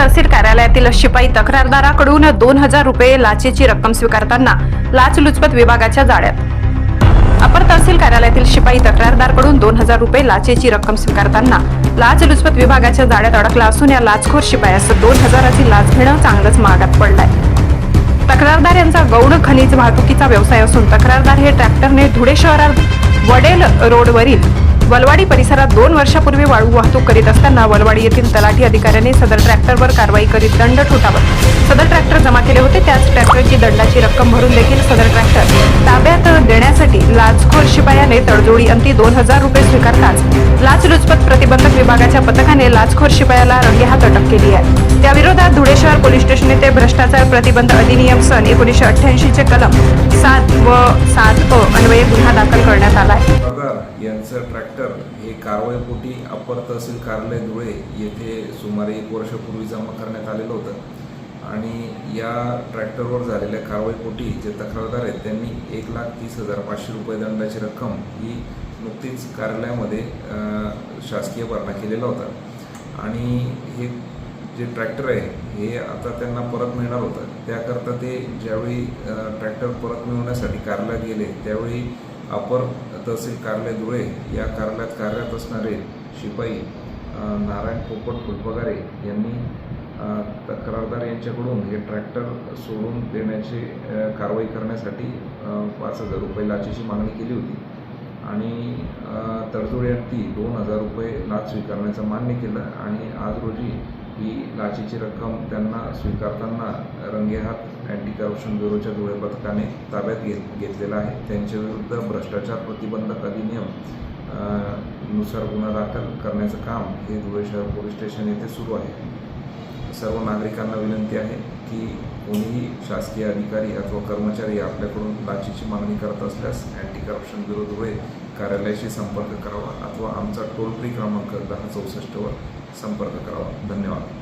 तहसील कार्यालयातील शिपाई तक्रारदाराकडून 2000 रुपये लाचेची रक्कम स्वीकारताना लाचलुचपत विभागाच्या जाळ्यात। अपर तहसील कार्यालयातील शिपाई तक्रारदाराकडून 2000 रुपये लाचेची रक्कम स्वीकारताना लाचलुचपत विभागाच्या जाळ्यात अडकला असून या लाचखोर शिपायास 2000ची लाच घेणं चांगलंच महागात पडलंय। तक्रारदार यांचा गौण खनिज वाहतुकीचा व्यवसाय असून तक्रारदार हे ट्रॅक्टरने धुळे शहरात वडेल रोडवरील वलवाडी परिसरात 2 वर्षापूर्वी वाळू वाहतूक करीत असताना वलवाडी येथील तलाठी अधिकाऱ्याने सदर ट्रॅक्टरवर कारवाई करीत दंड ठोठावत सदर ट्रॅक्टर जमा केले होते। त्याच ट्रॅक्टरची दंडाची रक्कम भरून देखील सदर ट्रॅक्टर ताब्यात देण्यासाठी लाचखोर शिपायाने तडजोडी अंती 2000 रुपये स्वीकारताच लाचलुचपत प्रतिबंधक विभागाच्या पथकाने लाचखोर शिपायाला रंगेहात अटक केली आहे। त्याविरोधात धुळे शहर पोलीस स्टेशन येथे भ्रष्टाचार प्रतिबंध अधिनियम सन 1988 चे कलम 7 व 7 अन्वये गुन्हा दाखल करण्यात आला आहे। यांचं ट्रॅक्टर हे कारवाईपोटी अपर तहसील कार्यालय धुळे येथे सुमारे 1 वर्षापूर्वी जमा करण्यात आलेलं होतं आणि या ट्रॅक्टरवर झालेल्या कारवाईपोटी जे तक्रारदार आहेत त्यांनी 1,30,500 रुपये दंडाची रक्कम ही नुकतीच कार्यालयामध्ये शासकीय भरणा केलेला होता आणि हे जे ट्रॅक्टर आहे हे आता त्यांना परत मिळणार होतं। त्याकरता ते ज्यावेळी ट्रॅक्टर परत मिळवण्यासाठी कार्यालयात गेले त्यावेळी अपर तहसील कार्यालय धुळे या कार्यालयात कार्यरत असणारे शिपाई नारायण पोपट फुलपगारे यांनी तक्रारदार यांच्याकडून हे ट्रॅक्टर सोडून देण्याची कारवाई करण्यासाठी 5,000 रुपये लाचेची मागणी केली होती आणि तडजोडीअंती 2000 रुपये लाच स्वीकारण्याचं मान्य केलं आणि आज रोजी ही लाचेची रक्कम त्यांना स्वीकारताना रंगेहात अँटी करप्शन ब्युरोच्या धुळे पथकाने ताब्यात घेतलेला आहे। त्यांच्याविरुद्ध भ्रष्टाचार प्रतिबंधक अधिनियम नुसार गुन्हा दाखल करण्याचं काम हे धुळे शहर पोलीस स्टेशन येथे सुरू आहे। सर्व नागरिकांना विनंती आहे की कोणीही शासकीय अधिकारी अथवा कर्मचारी आपल्याकडून लाचेची मागणी करत असल्यास अँटी करप्शन ब्युरो धुळे कार्यालयाशी संपर्क करावा अथवा आमचा टोल फ्री क्रमांक 1064 वर संपर्क करावा। धन्यवाद।